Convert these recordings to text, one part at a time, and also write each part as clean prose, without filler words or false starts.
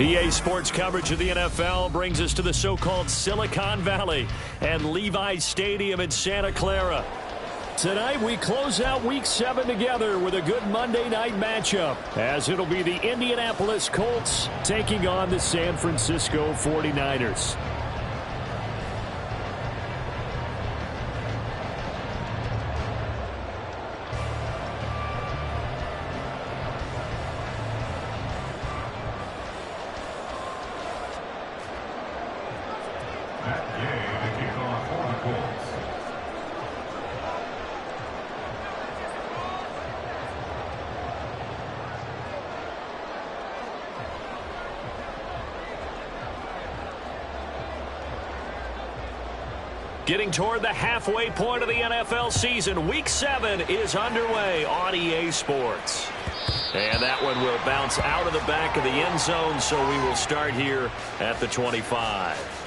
EA Sports coverage of the NFL brings us to the so-called Silicon Valley and Levi's Stadium in Santa Clara. Tonight we close out Week 7 together with a good Monday night matchup, as it'll be the Indianapolis Colts taking on the San Francisco 49ers. Getting toward the halfway point of the NFL season, Week 7 is underway on EA Sports. And that one will bounce out of the back of the end zone, so we will start here at the 25.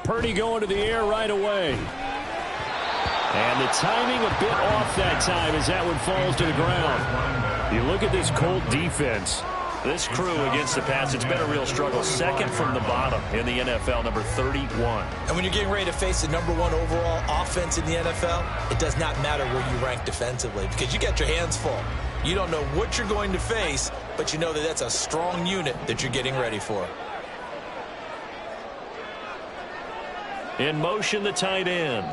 Purdy going to the air right away. And the timing a bit off that time as that one falls to the ground. You look at this Colt defense. This crew against the pass, it's been a real struggle. Second from the bottom in the NFL, number 31. And when you're getting ready to face the number 1 overall offense in the NFL, it does not matter where you rank defensively because you got your hands full. You don't know what you're going to face, but you know that that's a strong unit that you're getting ready for. In motion, the tight end.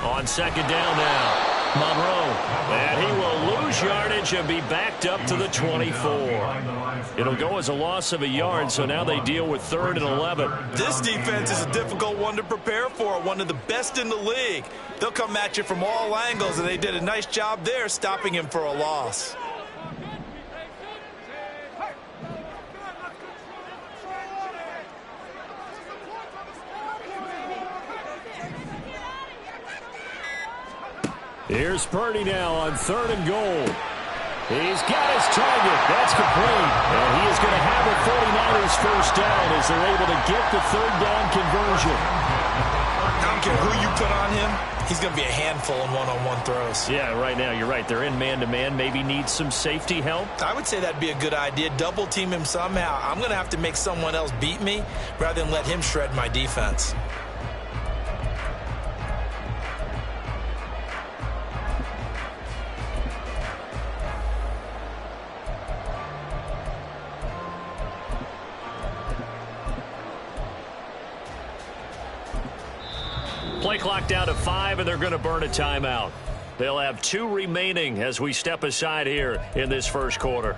On second down now. Monroe. And he will lose yardage and be backed up to the 24. It'll go as a loss of a yard, so now they deal with 3rd and 11. This defense is a difficult one to prepare for, one of the best in the league. They'll come at you from all angles, and they did a nice job there stopping him for a loss. Here's Purdy now on 3rd and goal. He's got his target. That's complete. And he is going to have a 49ers first down as they're able to get the 3rd down conversion. I don't care who you put on him. He's going to be a handful in one-on-one throws. Yeah, right now you're right. They're in man-to-man. Maybe needs some safety help. I would say that'd be a good idea. Double team him somehow. I'm going to have to make someone else beat me rather than let him shred my defense. Play clock down to 5, and they're going to burn a timeout. They'll have 2 remaining as we step aside here in this first quarter.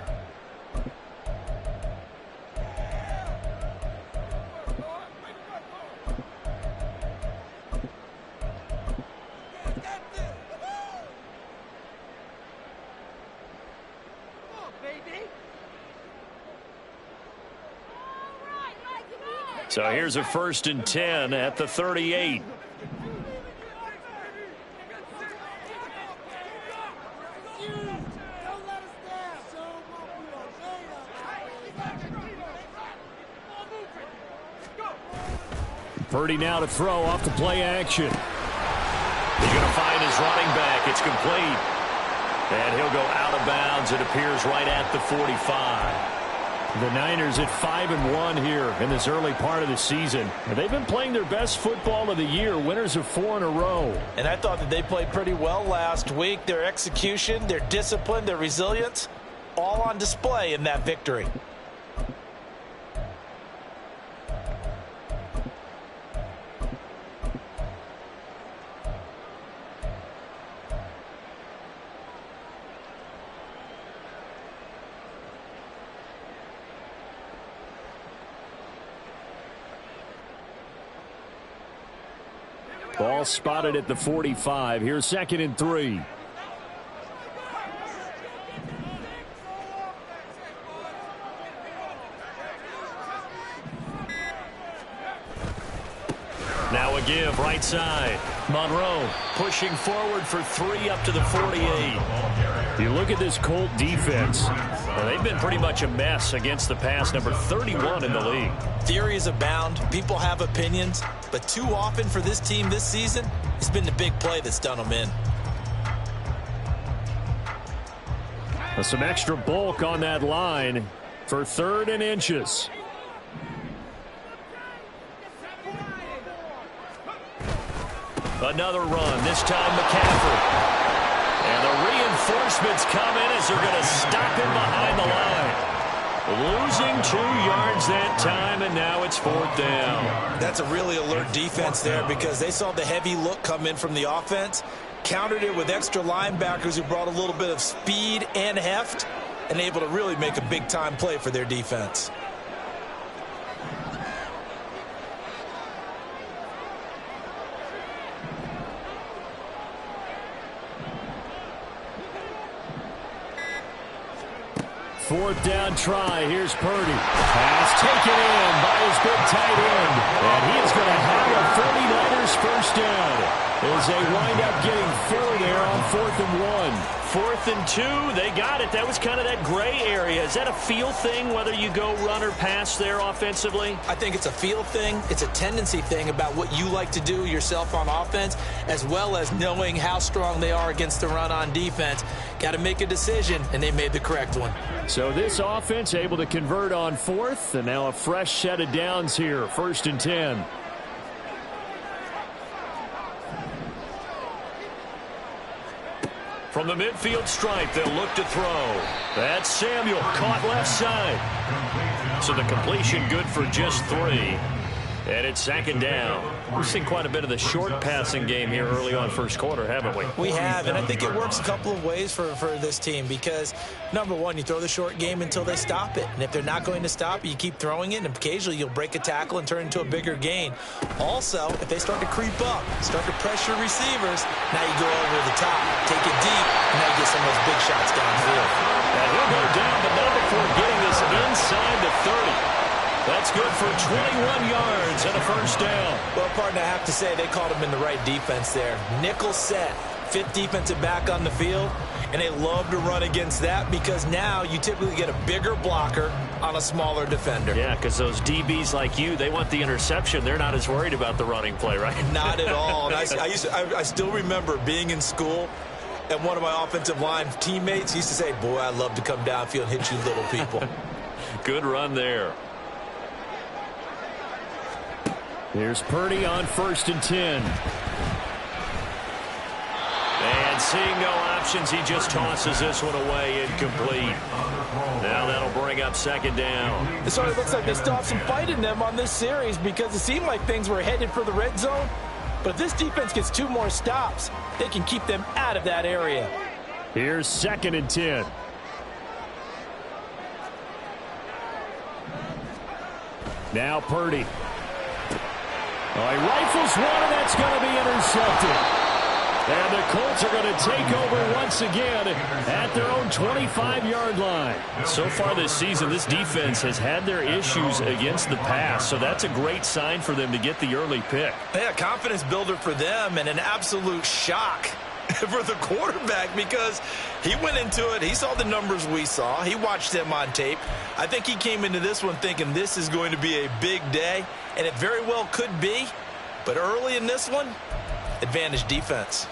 So here's a 1st and 10 at the 38. Purdy now to throw off the play action. He's going to find his running back. It's complete. And he'll go out of bounds. It appears right at the 45. The Niners at 5-1 here in this early part of the season. And they've been playing their best football of the year, winners of 4 in a row. And I thought that they played pretty well last week. Their execution, their discipline, their resilience, all on display in that victory. Ball spotted at the 45. Here's 2nd and 3. Now a give, right side. Monroe pushing forward for 3 up to the 48. You look at this Colt defense. They've been pretty much a mess against the pass, number 31 in the league. Theories abound. People have opinions. But too often for this team this season, it's been the big play that's done them in. Some extra bulk on that line for 3rd and inches. Another run, this time McCaffrey. And the reinforcements come in as they're going to stop him behind the line. Losing 2 yards that time, and now it's 4th down. That's a really alert defense there because they saw the heavy look come in from the offense, countered it with extra linebackers who brought a little bit of speed and heft, and able to really make a big-time play for their defense. Fourth down try. Here's Purdy. Pass taken in by his big tight end. And he is going to have a 49ers first down as they wind up getting 4 there on 4th and 1. 4th and 2. They got it. That was kind of that gray area. Is that a feel thing, whether you go run or pass there offensively? I think it's a feel thing. It's a tendency thing about what you like to do yourself on offense, as well as knowing how strong they are against the run on defense. Got to make a decision, and they made the correct one. So this offense able to convert on 4th, and now a fresh set of downs here. 1st and 10. From the midfield stripe, they'll look to throw. That's Samuel, caught left side. So the completion good for just 3. And it's 2nd down. We've seen quite a bit of the short passing game here early on first quarter, haven't we? We have, and I think it works a couple of ways for this team because, number one, you throw the short game until they stop it. And if they're not going to stop it, you keep throwing it, and occasionally you'll break a tackle and turn into a bigger gain. Also, if they start to creep up, start to pressure receivers, now you go over the top, take it deep, and now you get some of those big shots downfield. And he'll go down, but not before getting this inside the 30. That's good for 21 yards and a first down. Well, partner, I have to say they called him in the right defense there. Nickel set, 5th defensive back on the field, and they love to run against that because now you typically get a bigger blocker on a smaller defender. Yeah, because those DBs like you, they want the interception. They're not as worried about the running play, right? Not at all. And I still remember being in school, and one of my offensive line teammates used to say, boy, I'd love to come downfield and hit you little people. Good run there. Here's Purdy on 1st and 10. And seeing no options, he just tosses this one away, incomplete. Now that'll bring up 2nd down. It sort of looks like they still have some fight in them on this series because it seemed like things were headed for the red zone. But if this defense gets 2 more stops, they can keep them out of that area. Here's 2nd and 10. Now Purdy. Oh, he rifles one, and that's going to be intercepted. And the Colts are going to take over once again at their own 25-yard line. So far this season, this defense has had their issues against the pass, so that's a great sign for them to get the early pick. Yeah, confidence builder for them and an absolute shock for the quarterback because he went into it. He saw the numbers we saw. He watched them on tape. I think he came into this one thinking this is going to be a big day, and it very well could be. But early in this one, advantage defense.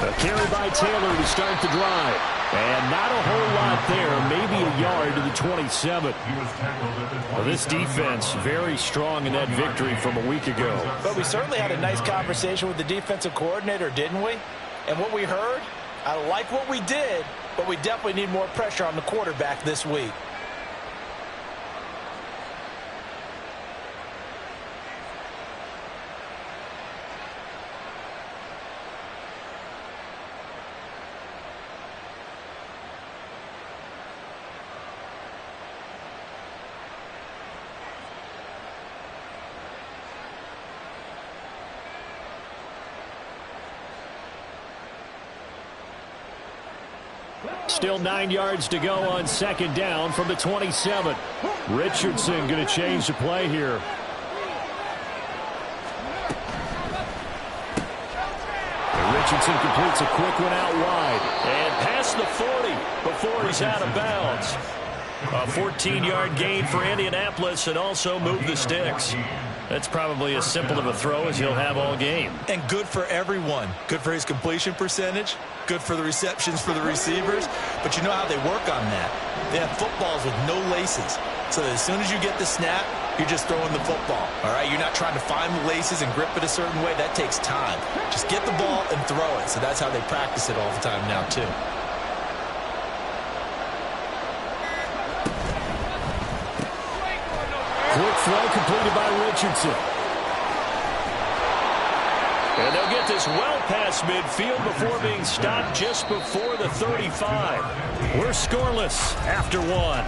A carry by Taylor to start the drive. And not a whole lot there, maybe a yard to the 27. Well, this defense very strong in that victory from a week ago. But we certainly had a nice conversation with the defensive coordinator, didn't we? And what we heard, I like what we did, but we definitely need more pressure on the quarterback this week. Still 9 yards to go on second down from the 27. Richardson going to change the play here. And Richardson completes a quick one out wide. And past the 40 before he's out of bounds. A 14-yard gain for Indianapolis and also move the sticks. That's probably as simple of a throw as he'll have all game. And good for everyone. Good for his completion percentage. Good for the receptions for the receivers. But you know how they work on that. They have footballs with no laces. So that as soon as you get the snap, you're just throwing the football. All right? You're not trying to find the laces and grip it a certain way. That takes time. Just get the ball and throw it. So that's how they practice it all the time now, too. Quick throw completed by Richardson. And they'll get this well past midfield before being stopped just before the 35. We're scoreless after one.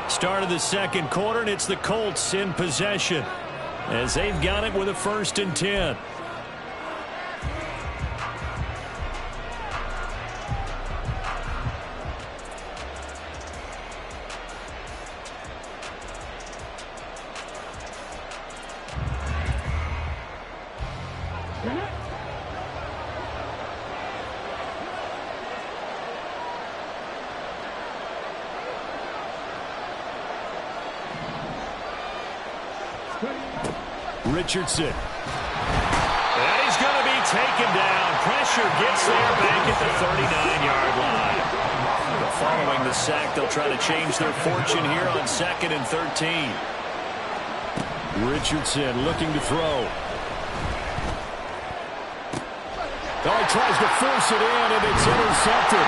Start of the second quarter, and it's the Colts in possession as they've got it with a 1st and 10. Richardson. And he's going to be taken down. Pressure gets there back at the 39-yard line. Following the sack, they'll try to change their fortune here on 2nd and 13. Richardson looking to throw. Oh, he tries to force it in, and it's intercepted.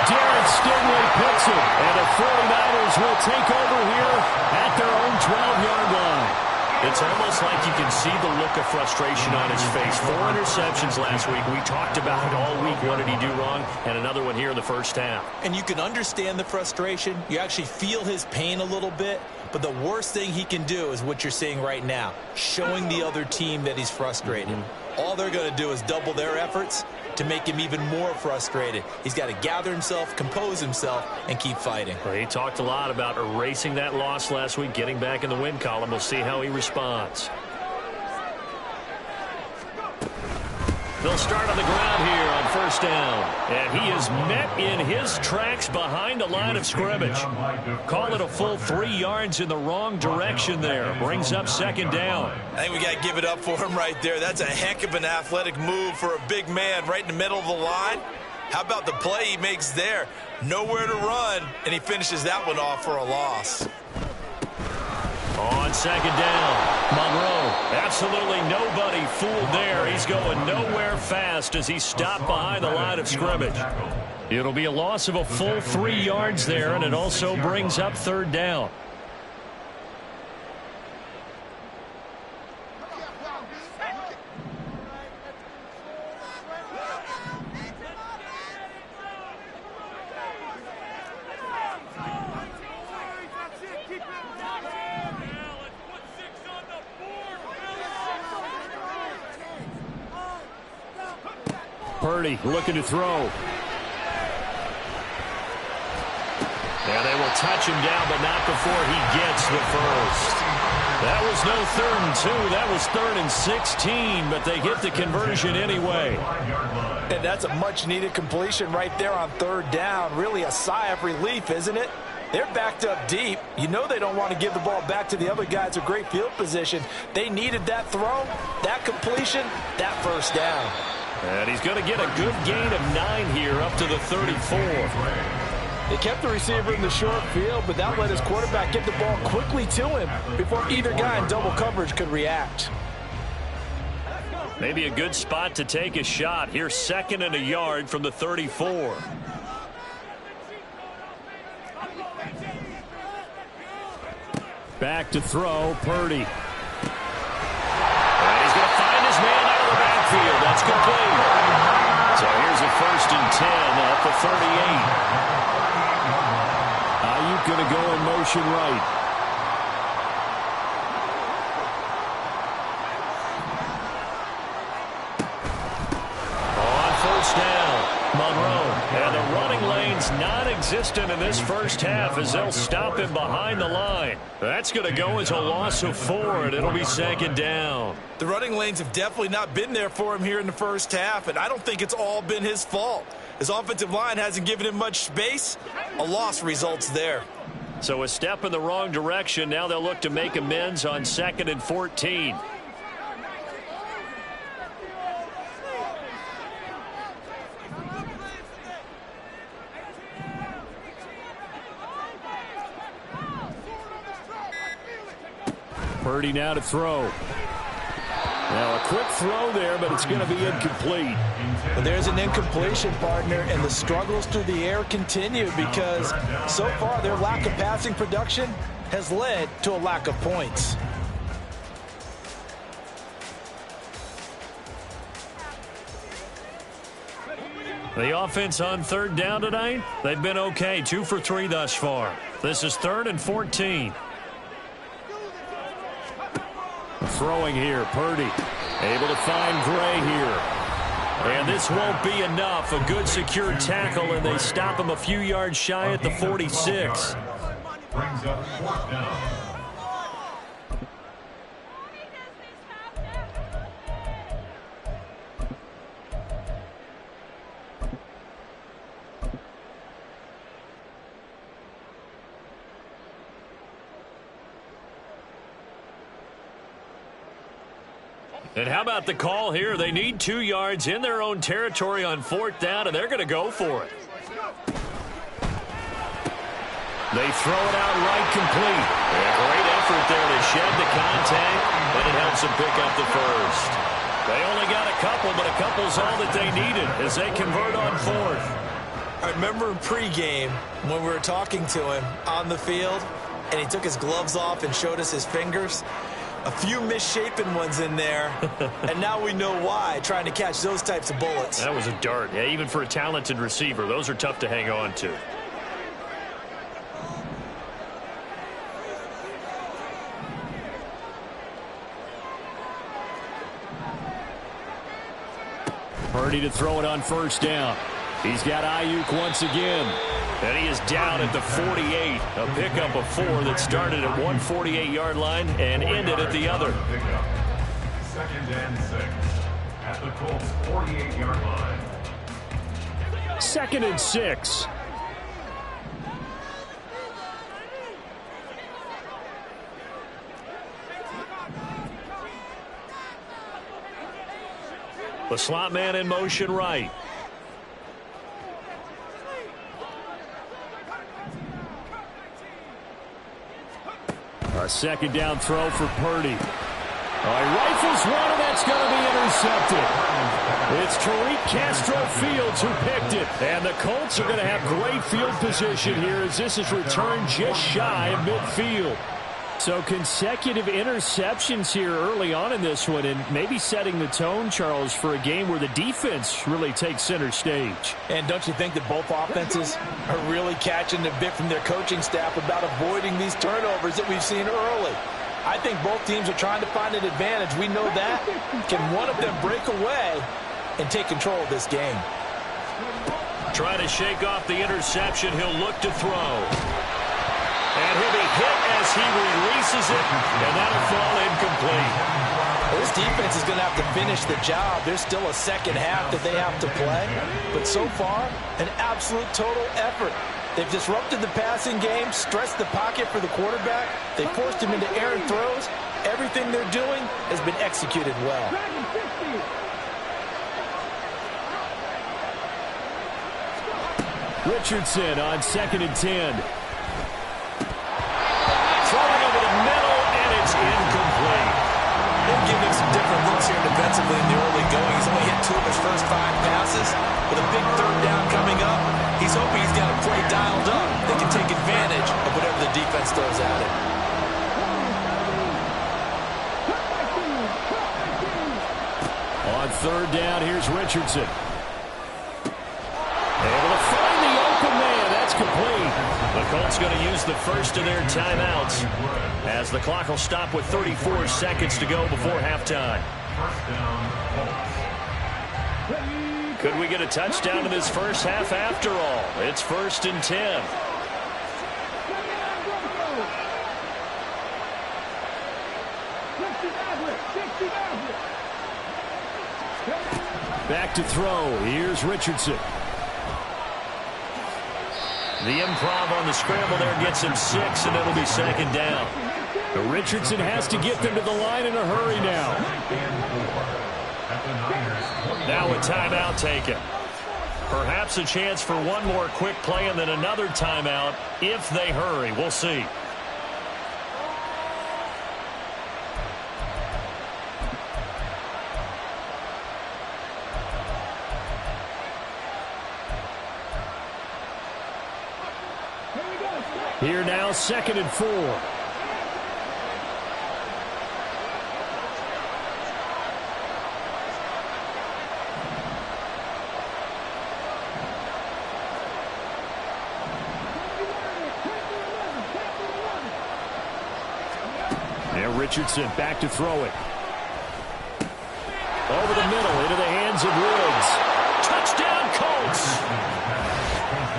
Darren Stingley picks it, and the 49ers will take over here at their own 12-yard line. It's almost like you can see the look of frustration on his face. 4 interceptions last week. We talked about it all week. What did he do wrong? And another one here in the first half. And you can understand the frustration. You actually feel his pain a little bit. But the worst thing he can do is what you're seeing right now, showing the other team that he's frustrated. All they're going to do is double their efforts to make him even more frustrated. He's got to gather himself, compose himself, and keep fighting. Well, he talked a lot about erasing that loss last week, getting back in the win column. We'll see how he responds. They'll start on the ground here on 1st down. And he is met in his tracks behind the line of scrimmage. Call it a full 3 yards in the wrong direction there. Brings up 2nd down. I think we got to give it up for him right there. That's a heck of an athletic move for a big man right in the middle of the line. How about the play he makes there? Nowhere to run, and he finishes that one off for a loss. On 2nd down, Monroe, absolutely nobody fooled there. He's going nowhere fast as he's stopped behind the line of scrimmage. It'll be a loss of a full 3 yards there, and it also brings up 3rd down. Purdy looking to throw. And they will touch him down, but not before he gets the first. That was no 3rd and 2. That was 3rd and 16, but they get the conversion anyway. And that's a much-needed completion right there on 3rd down. Really a sigh of relief, isn't it? They're backed up deep. You know they don't want to give the ball back to the other guys with great field position. They needed that throw, that completion, that first down. And he's going to get a good gain of 9 here up to the 34. They kept the receiver in the short field, but that let his quarterback get the ball quickly to him before either guy in double coverage could react. Maybe a good spot to take a shot. Here's 2nd and a yard from the 34. Back to throw, Purdy. And he's going to find his man out of the backfield. That's complete. So here's a 1st and 10 at the 38. Ayuk going to go in motion right. On 1st down, Monroe. And the running lane's non-existent in this first half as they'll stop him behind the line. That's going to go as a loss of 4, and it'll be 2nd down. The running lanes have definitely not been there for him here in the first half, and I don't think it's all been his fault. His offensive line hasn't given him much space. A loss results there. So a step in the wrong direction. Now they'll look to make amends on 2nd and 14. Purdy now to throw. Now a quick throw there, but it's going to be incomplete. But there's an incompletion, partner, and the struggles through the air continue because so far their lack of passing production has led to a lack of points. The offense on 3rd down tonight, they've been okay. 2 for 3 thus far. This is 3rd and 14. Throwing here, Purdy. Able to find Gray here. And this won't be enough. A good secure tackle, and they stop him a few yards shy at the 46. Brings up 4th down. And how about the call here? They need 2 yards in their own territory on 4th down, and they're going to go for it. They throw it out right complete. A great effort there to shed the contact, and it helps them pick up the first. They only got a couple, but a couple's all that they needed as they convert on 4th. I remember in pregame when we were talking to him on the field, and he took his gloves off and showed us his fingers. A few misshapen ones in there, and now we know why, trying to catch those types of bullets. That was a dart. Yeah, even for a talented receiver, those are tough to hang on to. Purdy to throw it on 1st down. He's got Ayuk once again. And he is down at the 48. A pickup of 4 that started at 148-yard line and ended at the other. 2nd and 6 at the Colts 48-yard line. 2nd and 6. The slot man in motion right. A 2nd down throw for Purdy. He rifles one, and that's going to be intercepted. It's Tariq Castro-Fields who picked it. And the Colts are going to have great field position here as this is returned just shy of midfield. So consecutive interceptions here early on in this one, and maybe setting the tone, Charles, for a game where the defense really takes center stage. And don't you think that both offenses are really catching a bit from their coaching staff about avoiding these turnovers that we've seen early? I think both teams are trying to find an advantage. We know that. Can one of them break away and take control of this game? Trying to shake off the interception. He'll look to throw. And he'll be hit as he releases it, and that'll fall incomplete. Well, this defense is going to have to finish the job. There's still a second half that they have to play. But so far, an absolute total effort. They've disrupted the passing game, stressed the pocket for the quarterback. They forced him into errant throws. Everything they're doing has been executed well. Richardson on 2nd and 10. Throwing over the middle, and it's incomplete. They're giving some different looks here defensively in the early going. He's only hit 2 of his first 5 passes. With a big 3rd down coming up, he's hoping he's got a play dialed up that can take advantage of whatever the defense throws at him. On 3rd down, here's Richardson. Able to find the open man. That's complete. The Colts going to use the first of their timeouts as the clock will stop with 34 seconds to go before halftime. First down, Colts. Could we get a touchdown in this first half after all? It's 1st and 10. Back to throw. Here's Richardson. The improv on the scramble there gets him 6, and it'll be 2nd down. But Richardson has to get them to the line in a hurry now. Now a timeout taken. Perhaps a chance for one more quick play and then another timeout if they hurry. We'll see. Here now, 2nd and 4. Now Richardson back to throw it. Over the middle, into the hands of Woods. Touchdown, Colts!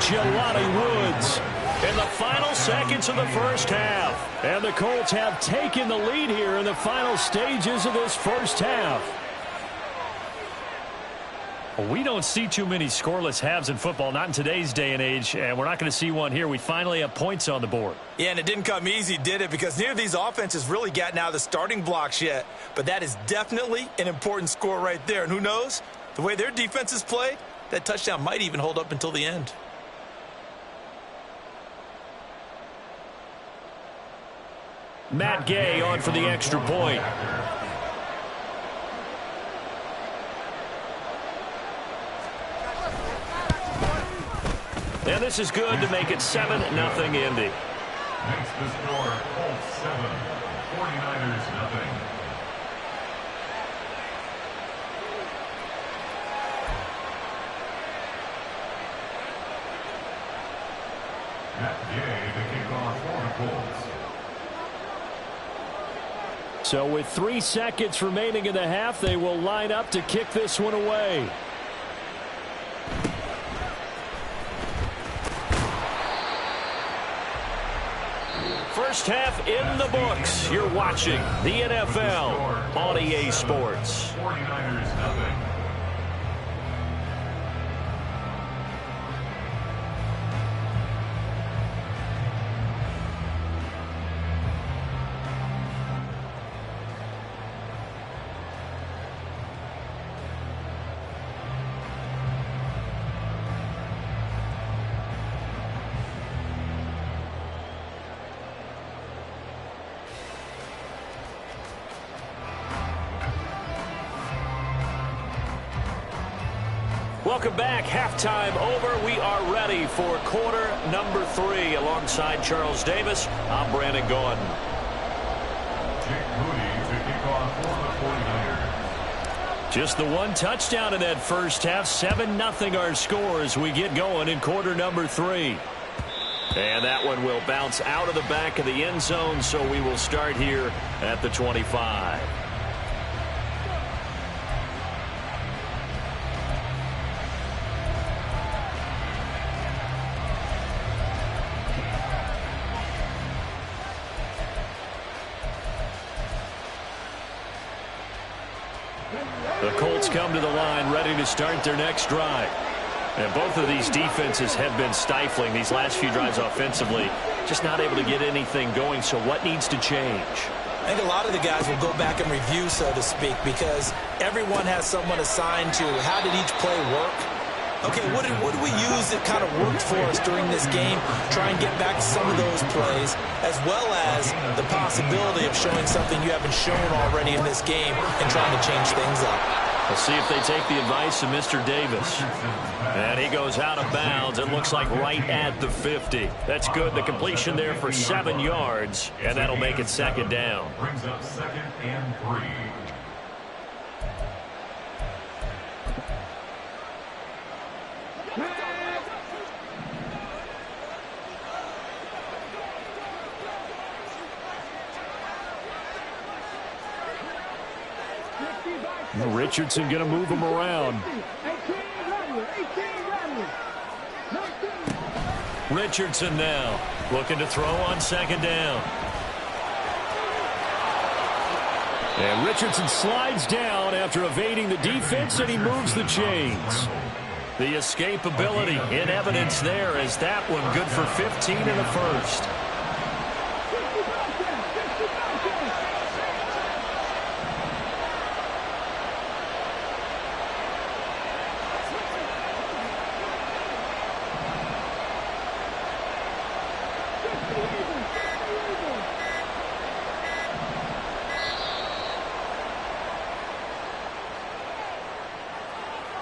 Jelani Woods. In the final seconds of the first half. And the Colts have taken the lead here in the final stages of this first half. We don't see too many scoreless halves in football, not in today's day and age, and we're not going to see one here. We finally have points on the board. Yeah, and it didn't come easy, did it? Because neither of these offenses really gotten out of the starting blocks yet. But that is definitely an important score right there. And who knows? The way their defenses play, that touchdown might even hold up until the end. Matt Gay on for the extra point. And this is good to make it 7-0 Indy. Makes the score Colts 7, 49ers 0. Matt Gay to kick off for the Colts. So with 3 seconds remaining in the half, they will line up to kick this one away. First half in the books. You're watching the NFL on EA Sports. 49ers 0. Welcome back. Halftime over. We are ready for quarter number 3. Alongside Charles Davis, I'm Brandon Gordon. Jake Moody to kick off for the 49ers. Just the one touchdown in that first half. 7-0 our score as we get going in quarter number 3. And that one will bounce out of the back of the end zone, so we will start here at the 25. The Colts come to the line ready to start their next drive. And both of these defenses have been stifling these last few drives offensively. Just not able to get anything going, so what needs to change? I think a lot of the guys will go back and review, so to speak, because everyone has someone assigned to how did each play work. Okay, what did we use that kind of worked for us during this game? Try and get back to some of those plays, as well as the possibility of showing something you haven't shown already in this game and trying to change things up. We'll see if they take the advice of Mr. Davis. And he goes out of bounds. It looks like right at the 50. That's good. The completion there for 7 yards, and that'll make it second down. Brings up 2nd and 3. Richardson going to move him around. Richardson now looking to throw on 2nd down. And Richardson slides down after evading the defense, and he moves the chains. The escapability in evidence there as that one good for 15 in the first.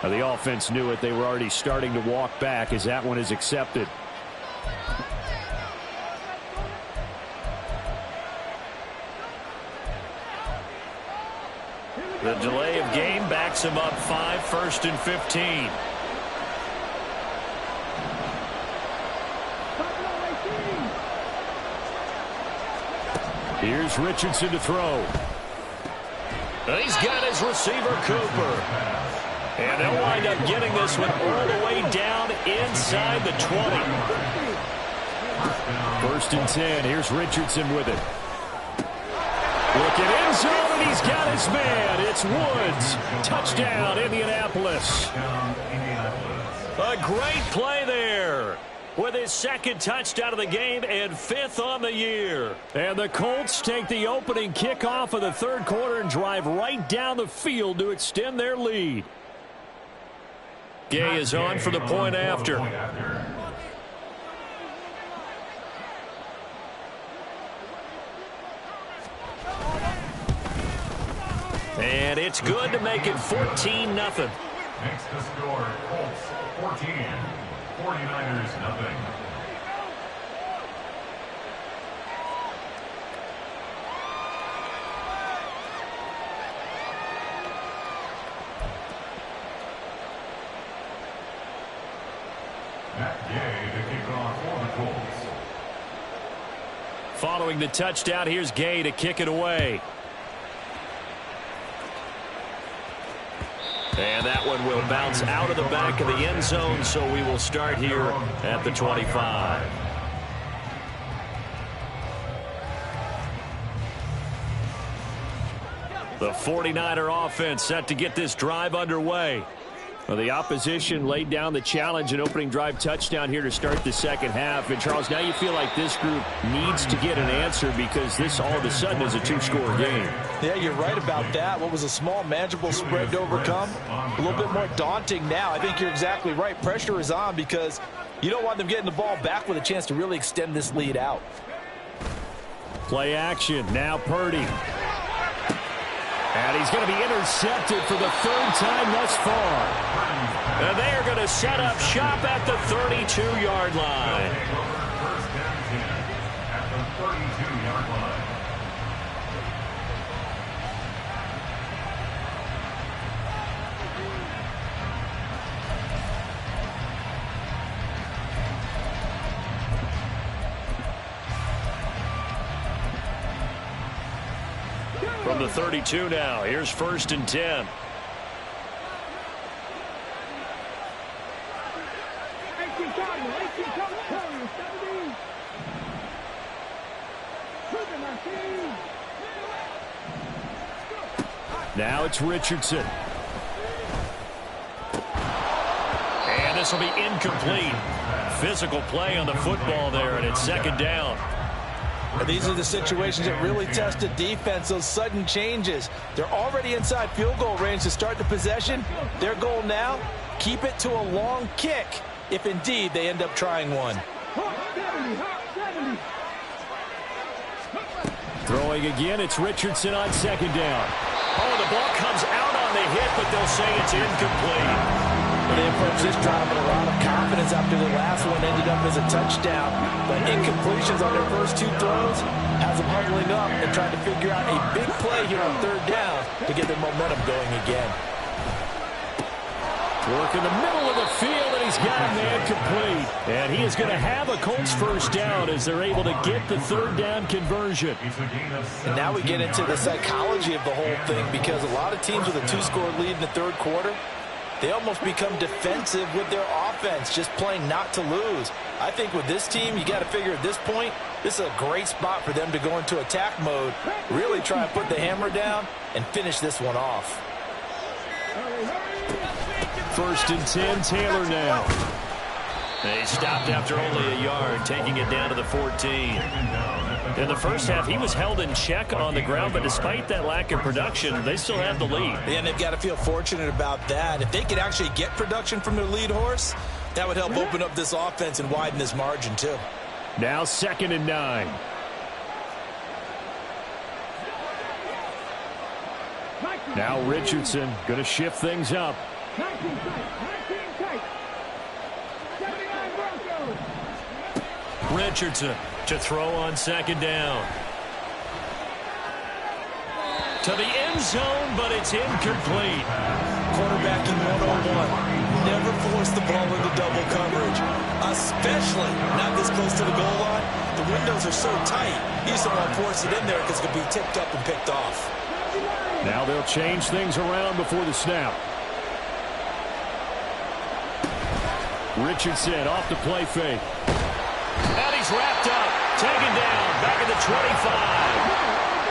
The offense knew it. They were already starting to walk back as that one is accepted. The delay of game backs him up 5, 1st and 15. Here's Richardson to throw. He's got his receiver, Cooper. And they'll wind up getting this one all the way down inside the 20. 1st and 10. Here's Richardson with it. Looking end zone, and he's got his man. It's Woods. Touchdown, Indianapolis. A great play there with his 2nd touchdown of the game and 5th on the year. And the Colts take the opening kickoff of the 3rd quarter and drive right down the field to extend their lead. Gay is on for the point after. And it's good to make it 14-0. Next to score, Colts 14, 49ers nothing. Following the touchdown, here's Gay to kick it away. And that one will bounce out of the back of the end zone, so we will start here at the 25. The 49er offense set to get this drive underway. Well, the opposition laid down the challenge and opening drive touchdown here to start the 2nd half. And, Charles, now you feel like this group needs to get an answer because this all of a sudden is a 2-score game. Yeah, you're right about that. What was a small, manageable spread to overcome, a little bit more daunting now. I think you're exactly right. Pressure is on because you don't want them getting the ball back with a chance to really extend this lead out. Play action. Now Purdy. And he's going to be intercepted for the 3rd time thus far. And they are going to set up shop at the 32-yard line. First down 10 at the 32-yard line. From the 32 now, here's 1st and 10. Now it's Richardson. And this will be incomplete. Physical play on the football there, and it's second down. And these are the situations that really test the defense, those sudden changes. They're already inside field goal range to start the possession. Their goal now, keep it to a long kick, if indeed they end up trying one. Throwing again, it's Richardson on second down. Oh, the ball comes out on the hit, but they'll say it's incomplete. They approach this drive with a lot of confidence after the last one ended up as a touchdown. But incompletions on their first two throws has them huddling up and trying to figure out a big play here on third down to get their momentum going again. Work in the middle of the field, and he's got a man complete. And he is going to have a Colts first down as they're able to get the third down conversion. And now we get into the psychology of the whole thing, because a lot of teams with a two-score lead in the third quarter, they almost become defensive with their offense, just playing not to lose. I think with this team, you got to figure at this point, this is a great spot for them to go into attack mode, really try and put the hammer down and finish this one off. First and 10, Taylor now. They stopped after only a yard, taking it down to the 14. In the first half, he was held in check on the ground, but despite that lack of production, they still have the lead. And they've got to feel fortunate about that. If they could actually get production from their lead horse, that would help open up this offense and widen this margin too. Now 2nd and 9. Now Richardson going to shift things up. Richardson to throw on second down. To the end zone, but it's incomplete. Quarterbacking 101. Never force the ball into double coverage, especially not this close to the goal line. The windows are so tight, you just don't want to force it in there because it could be tipped up and picked off. Now they'll change things around before the snap. Richardson off the play fake. And he's wrapped up. Taken down. Back at the 25.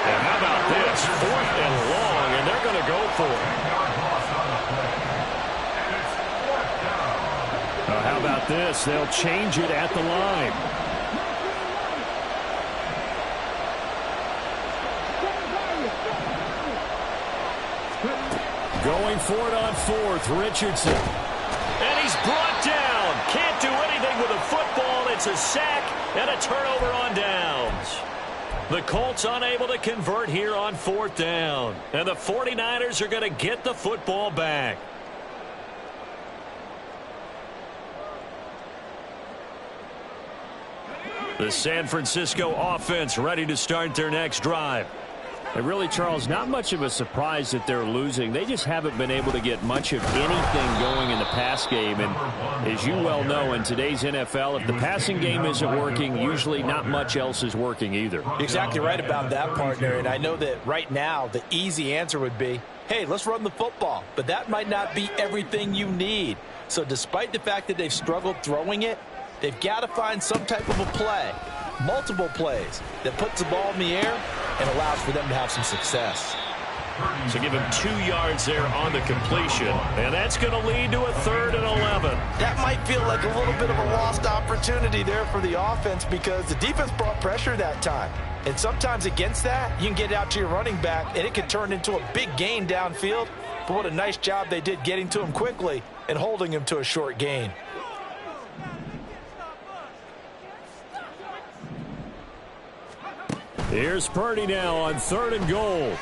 And how about this? 4th and long, and they're going to go for it. How about this? They'll change it at the line. Going for it on 4th, Richardson. And he's brought down. Can't do anything with a football. It's a sack and a turnover on downs. The Colts unable to convert here on 4th down. And the 49ers are going to get the football back. The San Francisco offense ready to start their next drive. And really, Charles, not much of a surprise that they're losing. They just haven't been able to get much of anything going in the pass game. And as you well know, in today's NFL, if the passing game isn't working, usually not much else is working either. You're exactly right about that, partner. And I know that right now the easy answer would be, hey, let's run the football. But that might not be everything you need. So despite the fact that they've struggled throwing it, they've got to find some type of a play, multiple plays, that puts the ball in the air and allows for them to have some success. So give him 2 yards there on the completion. And that's going to lead to a 3rd and 11. That might feel like a little bit of a lost opportunity there for the offense because the defense brought pressure that time. And sometimes against that, you can get out to your running back, and it can turn into a big gain downfield. But what a nice job they did getting to him quickly and holding him to a short gain. Here's Purdy now on 3rd and goal.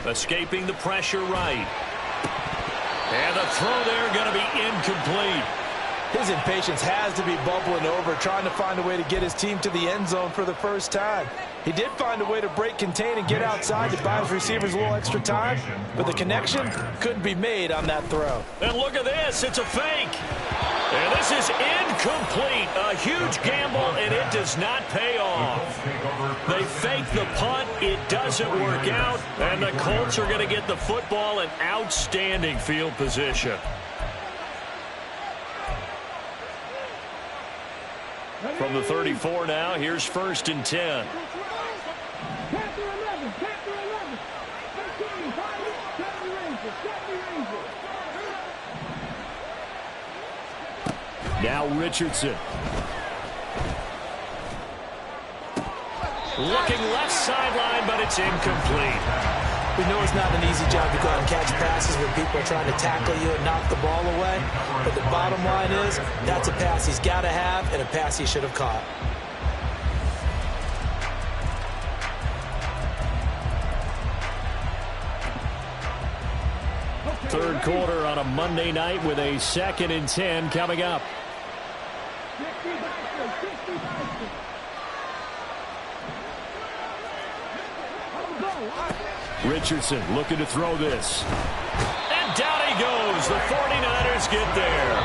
Escaping the pressure right. And the throw there going to be incomplete. His impatience has to be bubbling over, trying to find a way to get his team to the end zone for the first time. He did find a way to break contain and get outside to buy his receivers a little extra time, but the connection couldn't be made on that throw. And look at this. It's a fake. And this is incomplete. A huge gamble, and it does not pay off. They fake the punt. It doesn't work out, and the Colts are going to get the football in outstanding field position. From the 34 now, here's 1st and 10. Now Richardson. Looking left sideline, but it's incomplete. We know it's not an easy job to go out and catch passes when people are trying to tackle you and knock the ball away. But the bottom line is, that's a pass he's got to have and a pass he should have caught. Third quarter on a Monday night with a 2nd and 10 coming up. Richardson looking to throw this. And down he goes. The 49ers get there.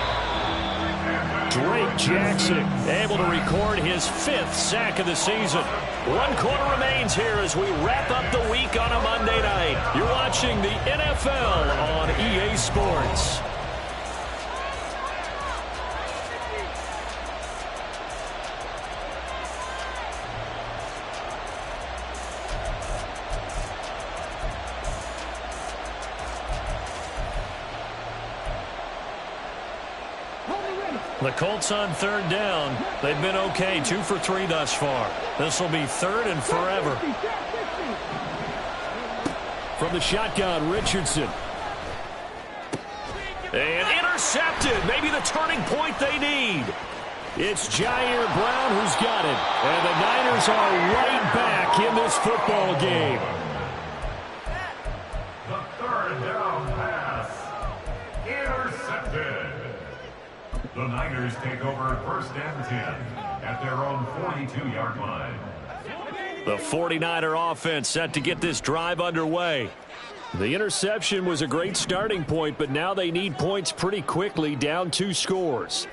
Drake Jackson able to record his 5th sack of the season. 1 quarter remains here as we wrap up the week on a Monday night. You're watching the NFL on EA Sports. The Colts on 3rd down. They've been okay, 2 for 3 thus far. This will be 3rd and forever. From the shotgun, Richardson. And intercepted. Maybe the turning point they need. It's Jair Brown who's got it. And the Niners are right back in this football game. The 3rd down pass. Intercepted. The Niners take over 1st and 10 at their own 42-yard line. The 49er offense set to get this drive underway. The interception was a great starting point, but now they need points pretty quickly, down 2 scores.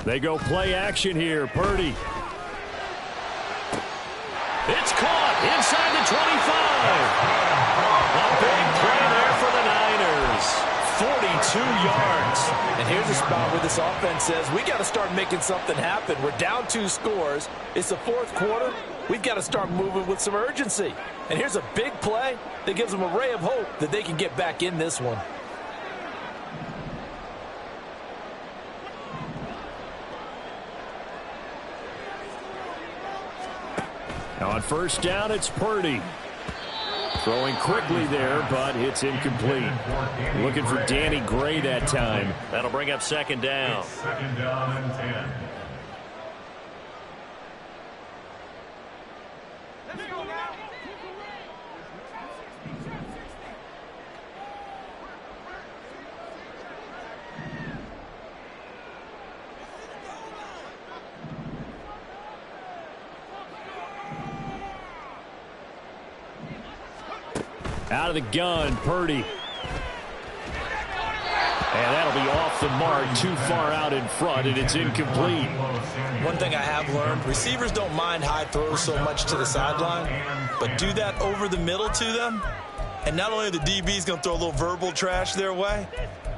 They go play action here. Purdy. It's caught inside the 25. A big play there for the Niners. 42 yards. And here's a spot where this offense says, we got to start making something happen. We're down 2 scores. It's the 4th quarter. We've got to start moving with some urgency. And here's a big play that gives them a ray of hope that they can get back in this one. Now on 1st down, it's Purdy. Throwing quickly there, but it's incomplete. Looking for Danny Gray that time. That'll bring up 2nd down. 2nd down and 10. Out of the gun, Purdy. And that'll be off the mark, too far out in front, and it's incomplete. One thing I have learned, receivers don't mind high throws so much to the sideline, but do that over the middle to them, and not only are the DBs going to throw a little verbal trash their way,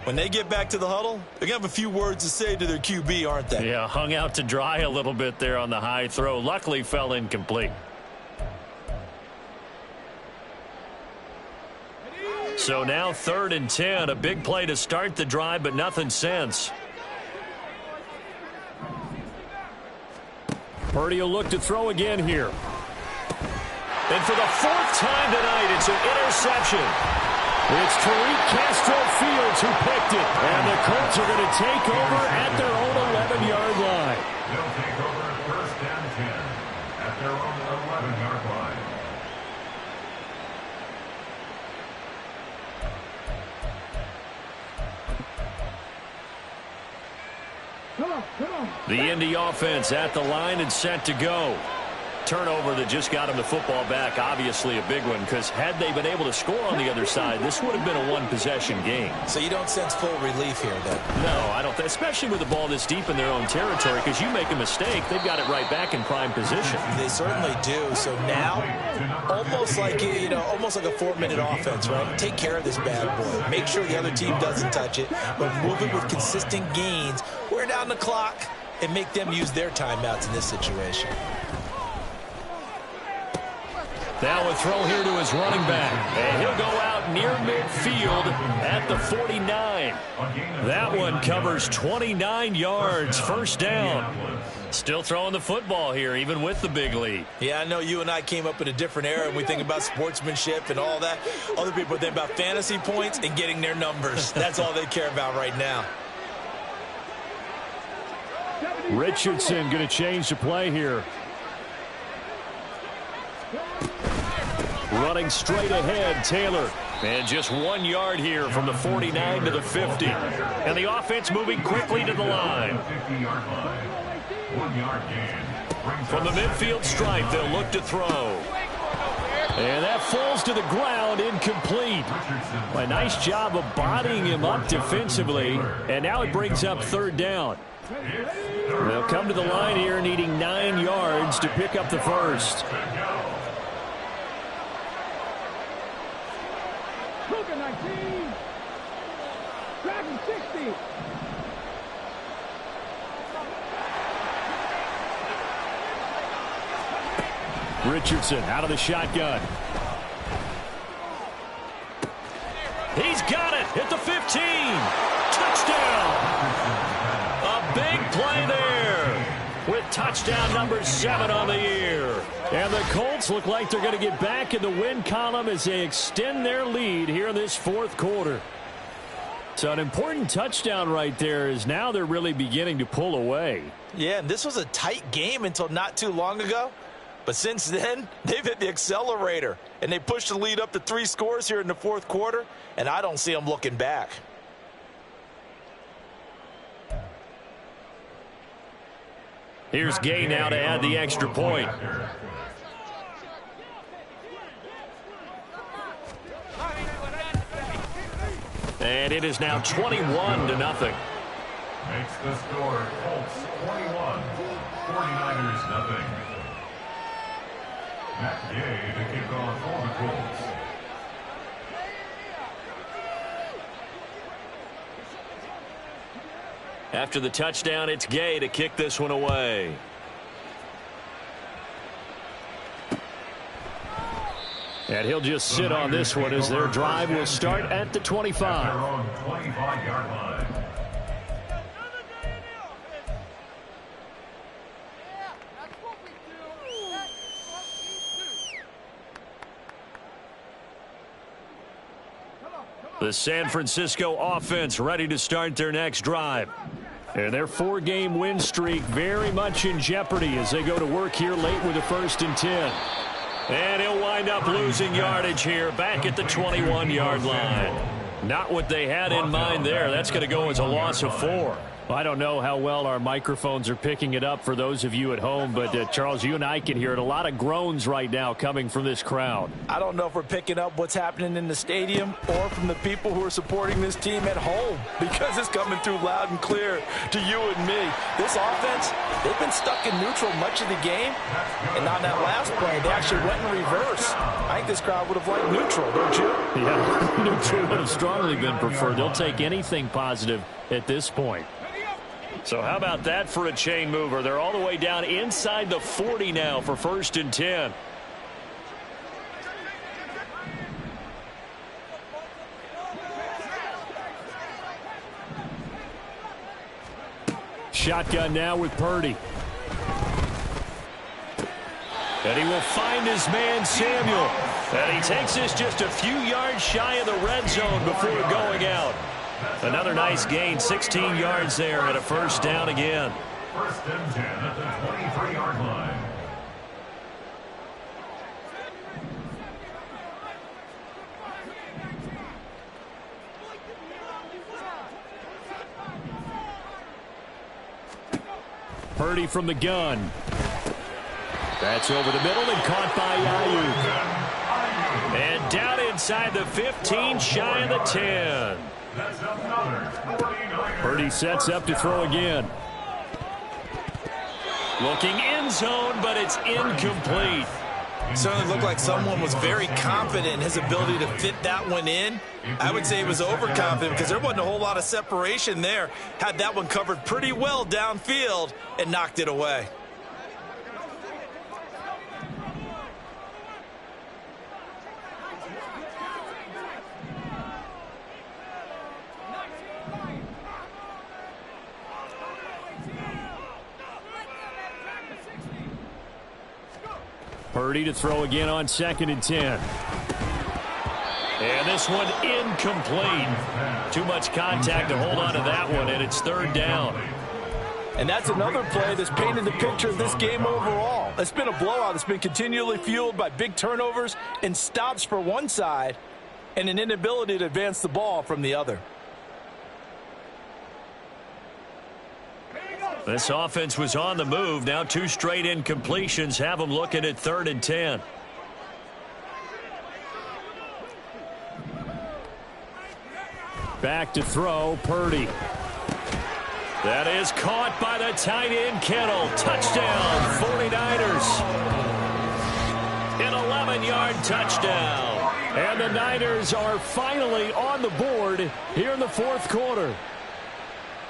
when they get back to the huddle, they're going to have a few words to say to their QB, aren't they? Yeah, hung out to dry a little bit there on the high throw. Luckily fell incomplete. So now 3rd and 10, a big play to start the drive, but nothing since. Purdy will look to throw again here. And for the 4th time tonight, it's an interception. It's Tariq Castro-Fields who picked it. And the Colts are going to take over at their own 11-yard line. They'll take over 1st and 10 at their own 11-yard line. The Indy offense at the line and set to go. Turnover that just got him the football back, obviously a big one, because had they been able to score on the other side, this would have been a one-possession game. So you don't sense full relief here, then? No, I don't, especially with the ball this deep in their own territory, because you make a mistake, they've got it right back in prime position. They certainly do. So now, almost like almost like a 4-minute offense, right? Take care of this bad boy. Make sure the other team doesn't touch it, but move it with consistent gains. Wear down the clock and make them use their timeouts in this situation. Now a throw here to his running back. And he'll go out near midfield at the 49. That one covers 29 yards. First down. Still throwing the football here, even with the big lead. Yeah, I know you and I came up in a different era, and we think about sportsmanship and all that. Other people think about fantasy points and getting their numbers. That's all they care about right now. Richardson going to change the play here. Running straight ahead, Taylor. And just 1 yard here from the 49 to the 50. And the offense moving quickly to the line. From the midfield stripe, they'll look to throw. And that falls to the ground, incomplete. A nice job of bodying him up defensively. And now it brings up third down. They'll come to the line here needing 9 yards to pick up the first. Richardson out of the shotgun. He's got it at the 15. Touchdown. A big play there with touchdown number 7 on the year. And the Colts look like they're going to get back in the win column as they extend their lead here in this fourth quarter. So an important touchdown right there is now they're really beginning to pull away. Yeah, and this was a tight game until not too long ago. But since then, they've hit the accelerator, and they pushed the lead up to 3 scores here in the fourth quarter, and I don't see them looking back. Here's Gay now to add the extra point. And it is now 21-0. Makes the score Colts 21, 49ers nothing. Matt Gay to kick off for the Colts. After the touchdown, it's Gay to kick this one away. And he'll just sit on this one as their drive will start at the 25. At their own 25-yard line. The San Francisco offense ready to start their next drive. And their 4-game win streak very much in jeopardy as they go to work here late with a 1st and 10. And he'll wind up losing yardage here back at the 21-yard line. Not what they had in mind there. That's going to go as a loss of 4. I don't know how well our microphones are picking it up for those of you at home, but Charles, you and I can hear it. A lot of groans right now coming from this crowd. I don't know if we're picking up what's happening in the stadium or from the people who are supporting this team at home, because it's coming through loud and clear to you and me. This offense, they've been stuck in neutral much of the game, and on that last play, they actually went in reverse. I think this crowd would have liked neutral, don't you? Yeah, neutral would have strongly been preferred. They'll take anything positive at this point. So how about that for a chain mover? They're all the way down inside the 40 now for 1st and 10. Shotgun now with Purdy. And he will find his man Samuel. And he takes this just a few yards shy of the red zone before going out. Another nice gain, 16 yards there at a 1st down again. 1st and 10 at the 23-yard line. Purdy from the gun. That's over the middle and caught by Ayuk. And down inside the 15, shy of the 10. Purdy sets up to throw again. Looking end zone, but it's incomplete. Certainly looked like someone was very confident in his ability to fit that one in. I would say he was overconfident because there wasn't a whole lot of separation there. Had that one covered pretty well downfield and knocked it away. Purdy to throw again on 2nd and 10. And this one incomplete. Too much contact to hold on to that one, and it's 3rd down. And that's another play that's painted the picture of this game overall. It's been a blowout. It's been continually fueled by big turnovers and stops for one side and an inability to advance the ball from the other. This offense was on the move. Now 2 straight incompletions have them looking at 3rd and 10. Back to throw, Purdy. That is caught by the tight end, Kittle. Touchdown, 49ers. An 11-yard touchdown. And the Niners are finally on the board here in the 4th quarter.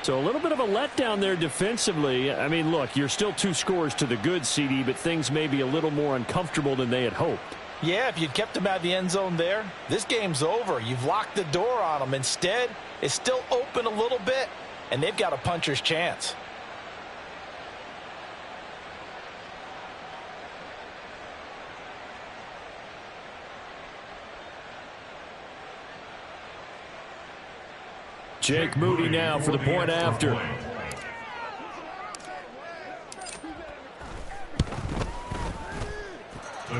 So a little bit of a letdown there defensively. I mean, look, you're still 2 scores to the good, CD, but things may be a little more uncomfortable than they had hoped. Yeah, if you'd kept them out of the end zone there, this game's over. You've locked the door on them. Instead, it's still open a little bit, and they've got a puncher's chance. Jake Moody now for the point after.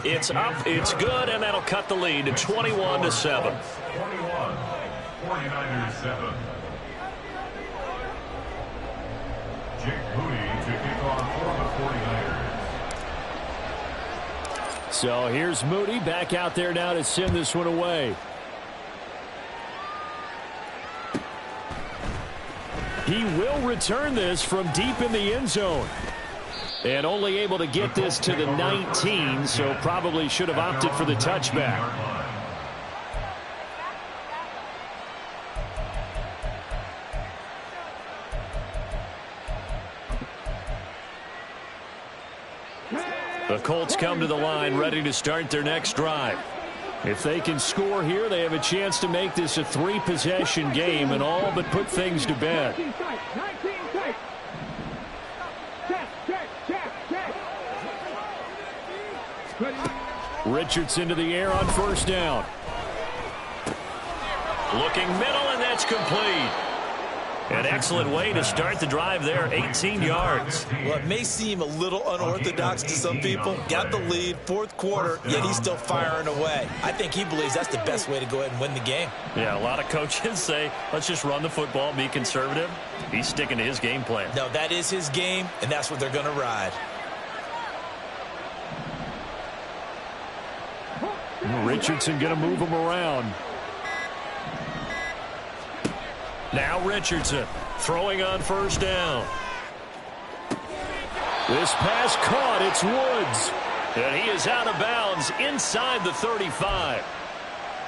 It's up, it's good, and that'll cut the lead to 21-7. 21, 49ers 7. Jake Moody to kick off for the 49ers. So here's Moody back out there now to send this one away. He will return this from deep in the end zone. And only able to get this to the 19, so probably should have opted for the touchback. The Colts come to the line ready to start their next drive. If they can score here, they have a chance to make this a 3-possession game and all but put things to bed. Richardson to the air on 1st down. Looking middle, and that's complete. An excellent way to start the drive there, 18 yards. Well, it may seem a little unorthodox to some people. Got the lead, 4th quarter, yet he's still firing away. I think he believes that's the best way to go ahead and win the game. Yeah, a lot of coaches say, let's just run the football, be conservative. He's sticking to his game plan. No, that is his game, and that's what they're going to ride. Richardson going to move him around. Now Richardson throwing on 1st down. This pass caught. It's Woods. And he is out of bounds inside the 35.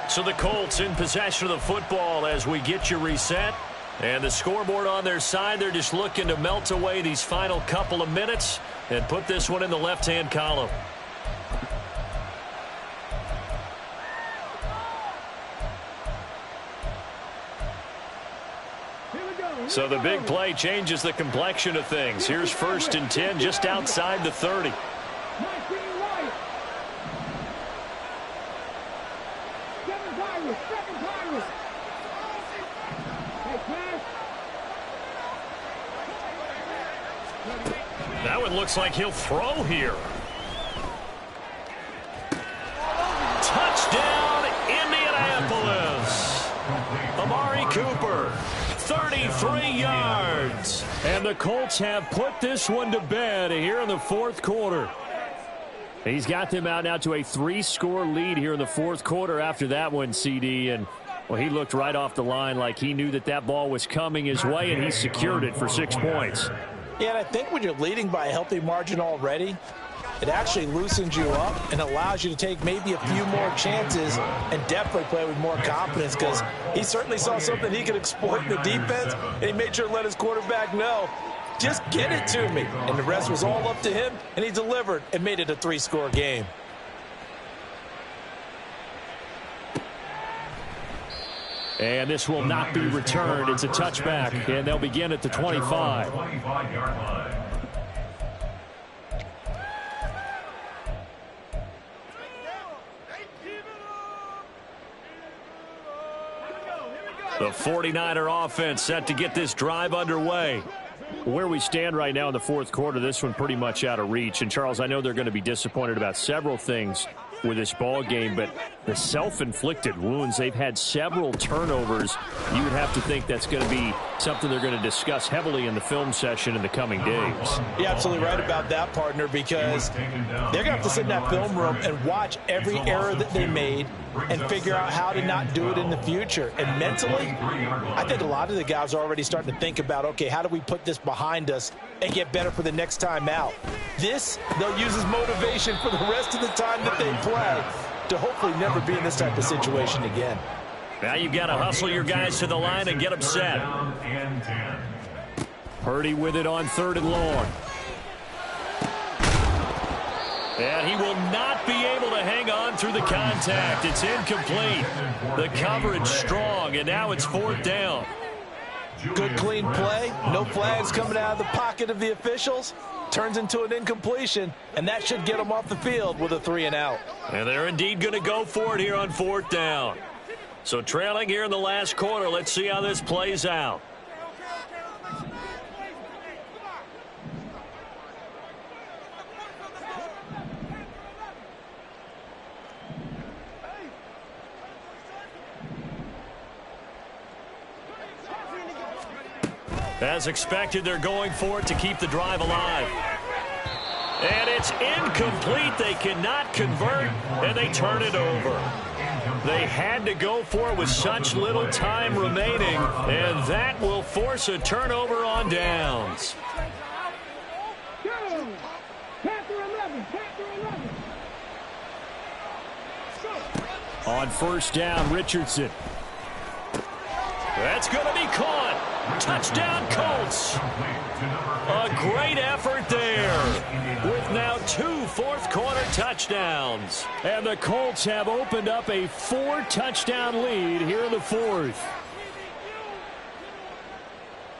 So the Colts in possession of the football as we get you reset. And the scoreboard on their side, they're just looking to melt away these final couple of minutes and put this one in the left-hand column. So the big play changes the complexion of things. Here's 1st and 10 just outside the 30. That one looks like he'll throw here. Touchdown, Indianapolis. Amari Cooper. 33 yards. And the Colts have put this one to bed here in the 4th quarter. He's got them out now to a 3-score lead here in the 4th quarter after that one, CD. And, well, he looked right off the line like he knew that that ball was coming his way, and he secured it for 6 points. Yeah, and I think when you're leading by a healthy margin already, it actually loosens you up and allows you to take maybe a few more chances and definitely play with more confidence, because he certainly saw something he could exploit in the defense, and he made sure to let his quarterback know, just get it to me. And the rest was all up to him, and he delivered and made it a 3-score game. And this will not be returned. It's a touchback, and they'll begin at the 25. 25-yard line. The 49er offense set to get this drive underway. Where we stand right now in the fourth quarter, this one pretty much out of reach. And, Charles, I know they're going to be disappointed about several things with this ball game, but the self-inflicted wounds, they've had several turnovers. You would have to think that's going to be something they're going to discuss heavily in the film session in the coming days. You're absolutely right about that, partner, because they're going to have to sit in that film room and watch every error that they made and figure out how to not do it in the future. And mentally, I think a lot of the guys are already starting to think about, okay, how do we put this behind us and get better for the next time out? This, they'll use as motivation for the rest of the time that they play to hopefully never be in this type of situation again. Now you've got to hustle your guys to the line and get them set. Purdy with it on 3rd and long. And he will not be able to hang on through the contact. It's incomplete. The coverage strong, and now it's 4th down. Good, clean play. No flags coming out of the pocket of the officials. Turns into an incompletion, and that should get them off the field with a 3-and-out. And they're indeed going to go for it here on 4th down. So trailing here in the last quarter, let's see how this plays out. As expected, they're going for it to keep the drive alive. And it's incomplete. They cannot convert, and they turn it over. They had to go for it with such little time remaining, and that will force a turnover on downs. On 1st down, Richardson. That's going to be caught. Touchdown, Colts. A great effort there with now 2 fourth-quarter touchdowns. And the Colts have opened up a 4-touchdown lead here in the 4th.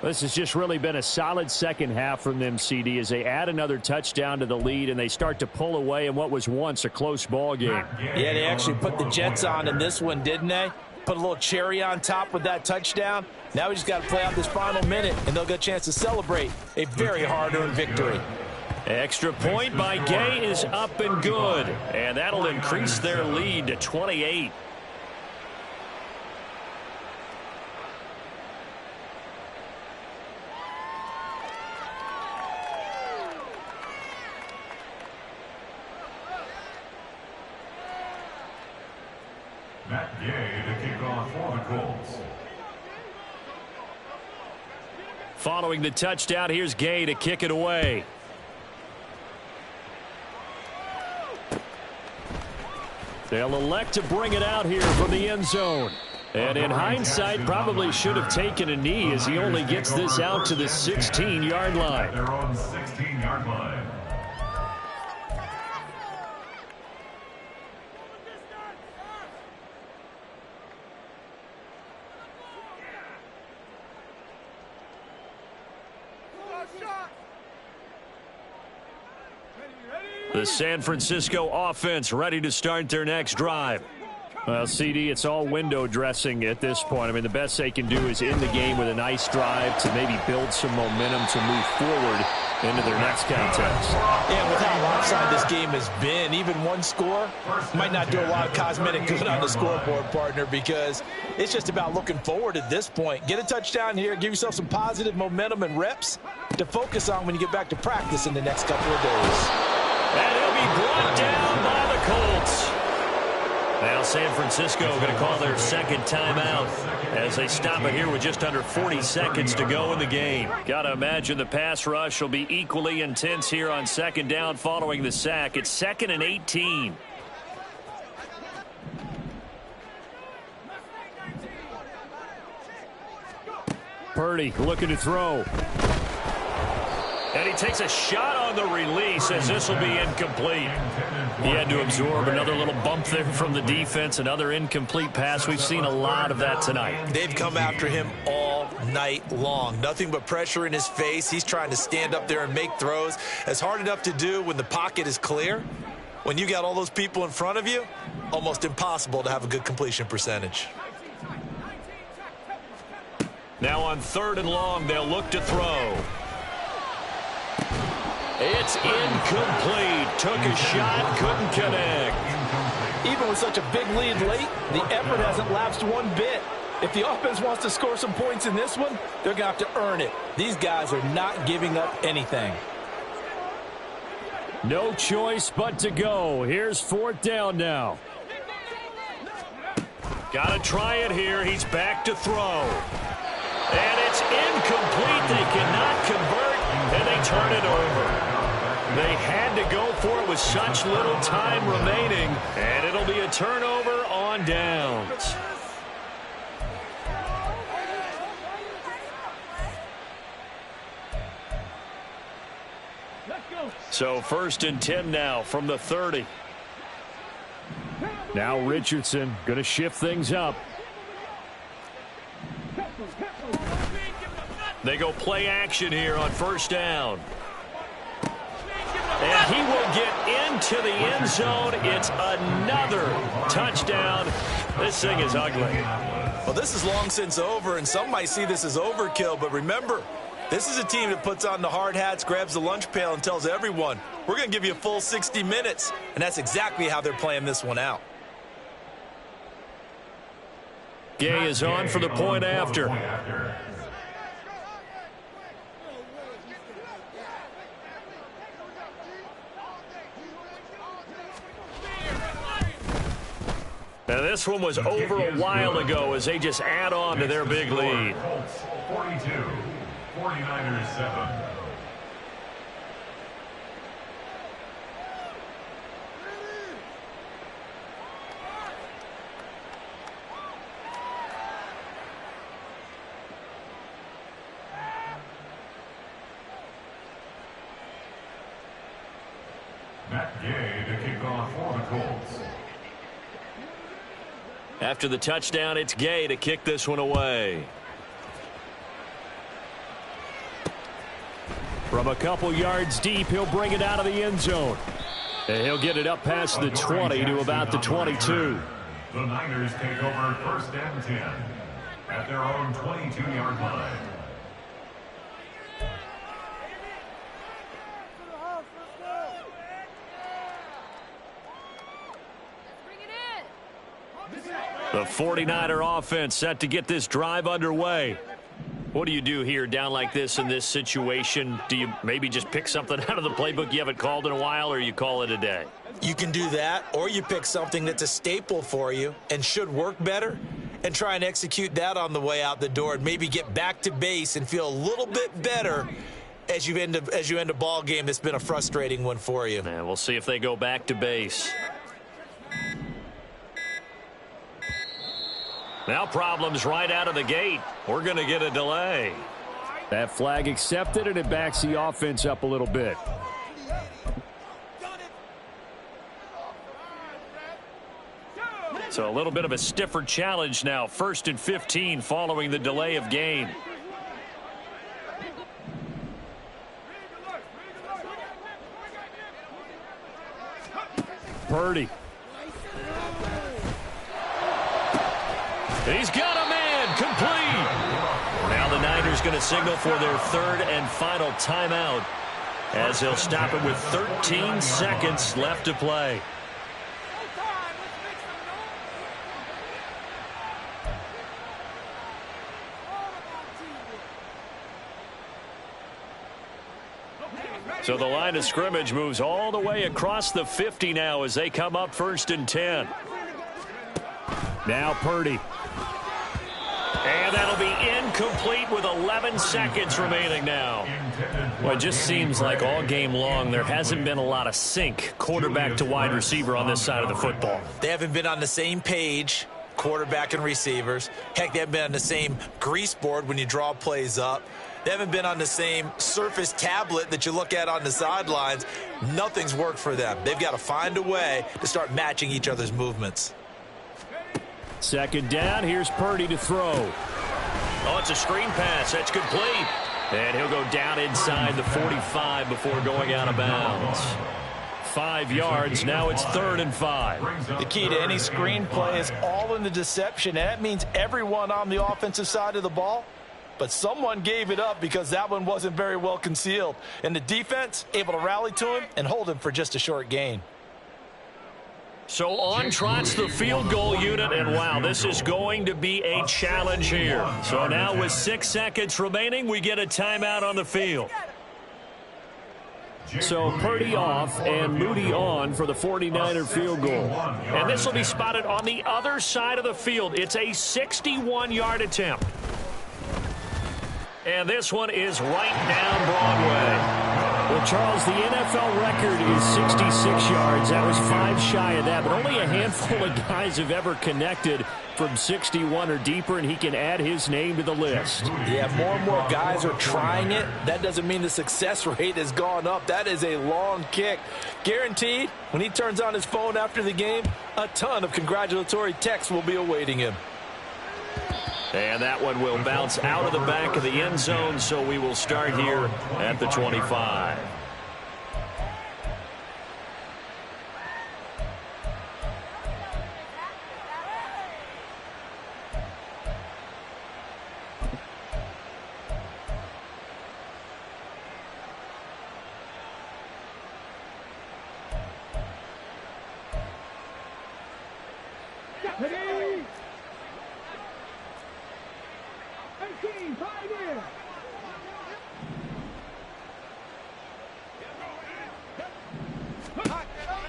This has just really been a solid second half from them, CD, as they add another touchdown to the lead and they start to pull away in what was once a close ball game. Yeah, they actually put the Jets on in this one, didn't they? Put a little cherry on top with that touchdown. Now we just got to play out this final minute, and they'll get a chance to celebrate a very hard-earned victory. Extra point by Gay is up and good, and that'll increase their lead to 28. Matt Gay to kick off for the Colts. Following the touchdown, here's Gay to kick it away. They'll elect to bring it out here from the end zone. And in hindsight, probably should have taken a knee as he only gets this out to the 16-yard line. Their own 16-yard line. The San Francisco offense ready to start their next drive. Well, CD, it's all window dressing at this point. I mean, the best they can do is end the game with a nice drive to maybe build some momentum to move forward into their next contest. Yeah, with how lopsided this game has been, even one score might not do a lot of cosmetic good on the scoreboard, partner, because it's just about looking forward at this point. Get a touchdown here, give yourself some positive momentum and reps to focus on when you get back to practice in the next couple of days. And he'll be brought down by the Colts. Now San Francisco going to call their second timeout as they stop it here with just under 40 seconds to go in the game. Got to imagine the pass rush will be equally intense here on second down following the sack. It's 2nd and 18. Purdy looking to throw. And he takes a shot on the release as this will be incomplete. He had to absorb another little bump there from the defense. Another incomplete pass. We've seen a lot of that tonight. They've come after him all night long. Nothing but pressure in his face. He's trying to stand up there and make throws. It's hard enough to do when the pocket is clear. When you got all those people in front of you, almost impossible to have a good completion percentage. Now on 3rd and long, they'll look to throw. It's incomplete. Took a shot, couldn't connect. Even with such a big lead late, the effort hasn't lapsed one bit. If the offense wants to score some points in this one, they're going to have to earn it. These guys are not giving up anything. No choice but to go. Here's 4th down now. Got to try it here. He's back to throw. And it's incomplete. They cannot convert, and they turn it over. They had to go for it with such little time remaining, and it'll be a turnover on downs. So 1st and 10 now from the 30. Now Richardson going to shift things up. They go play action here on 1st down. And he will get into the end zone. It's another touchdown. This thing is ugly. Well, this is long since over, and some might see this as overkill. But remember, this is a team that puts on the hard hats, grabs the lunch pail, and tells everyone, we're going to give you a full 60 minutes. And that's exactly how they're playing this one out. Gay is on for the point after. Now this one was over a while ago as they just add on to their big lead. Colts 42, 49ers 7. Matt Gay to kick off for the Colts. After the touchdown, it's Gay to kick this one away. From a couple yards deep, he'll bring it out of the end zone. And he'll get it up past the 20 to about the 22. The Niners take over 1st and 10 at their own 22-yard line. The 49er offense set to get this drive underway. What do you do here down like this in this situation? Do you maybe just pick something out of the playbook you haven't called in a while, or you call it a day? You can do that, or you pick something that's a staple for you and should work better and try and execute that on the way out the door and maybe get back to base and feel a little bit better as you end a ball game that's been a frustrating one for you. And we'll see if they go back to base. Now problems right out of the gate. We're going to get a delay. That flag accepted, and it backs the offense up a little bit. So a little bit of a stiffer challenge now. 1st and 15 following the delay of game. Purdy. He's got a man, complete. Now the Niners going to signal for their 3rd and final timeout as he'll stop it with 13 seconds left to play. So the line of scrimmage moves all the way across the 50 now as they come up 1st and 10. Now Purdy. And that'll be incomplete with 11 seconds remaining now. Well, it just seems like all game long there hasn't been a lot of sync quarterback to wide receiver on this side of the football. They haven't been on the same page, quarterback and receivers. Heck, they haven't been on the same grease board when you draw plays up. They haven't been on the same Surface tablet that you look at on the sidelines. Nothing's worked for them. They've got to find a way to start matching each other's movements. 2nd down. Here's Purdy to throw. Oh, it's a screen pass. That's complete. And he'll go down inside the 45 before going out of bounds. 5 yards. Now it's 3rd and 5. The key to any screen play is all in the deception. And that means everyone on the offensive side of the ball but someone gave it up because that one wasn't very well concealed. And the defense able to rally to him and hold him for just a short gain. So on trots the field goal unit, and wow, this is going to be a challenge here. So now with 6 seconds remaining, we get a timeout on the field. So Purdy off and Moody on for the 49er field goal. And this will be spotted on the other side of the field. It's a 61-yard attempt. And this one is right down Broadway. Well, Charles, the NFL record is 66 yards. That was 5 shy of that, but only a handful of guys have ever connected from 61 or deeper, and he can add his name to the list. Yeah, more and more guys are trying it. That doesn't mean the success rate has gone up. That is a long kick. Guaranteed, when he turns on his phone after the game, a ton of congratulatory texts will be awaiting him. And that one will bounce out of the back of the end zone, so we will start here at the 25.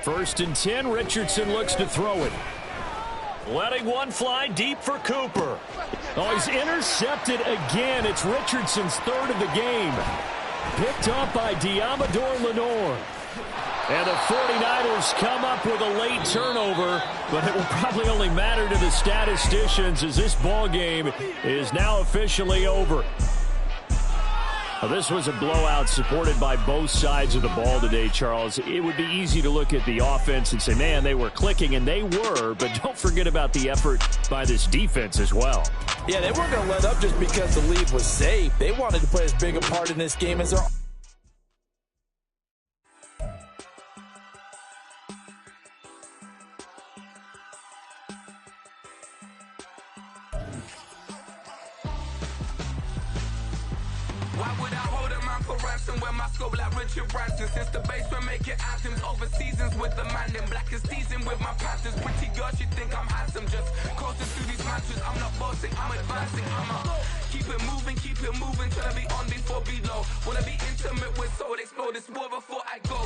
First and 10, Richardson looks to throw it. Letting one fly deep for Cooper. Oh, he's intercepted again. It's Richardson's third of the game. Picked up by Diamador Lenore. And the 49ers come up with a late turnover, but it will probably only matter to the statisticians as this ball game is now officially over. Well, this was a blowout supported by both sides of the ball today, Charles. It would be easy to look at the offense and say, man, they were clicking, and they were, but don't forget about the effort by this defense as well. Yeah, they weren't going to let up just because the lead was safe. They wanted to play as big a part in this game as their since the basement making anthems over seasons with the man in black is seasoned with my passions. Pretty girls, you think I'm handsome, just coasting through these matches. I'm not bossing, I'm advancing. Keep it moving till I be on before below. Wanna be intimate with soul, explode this war before I go.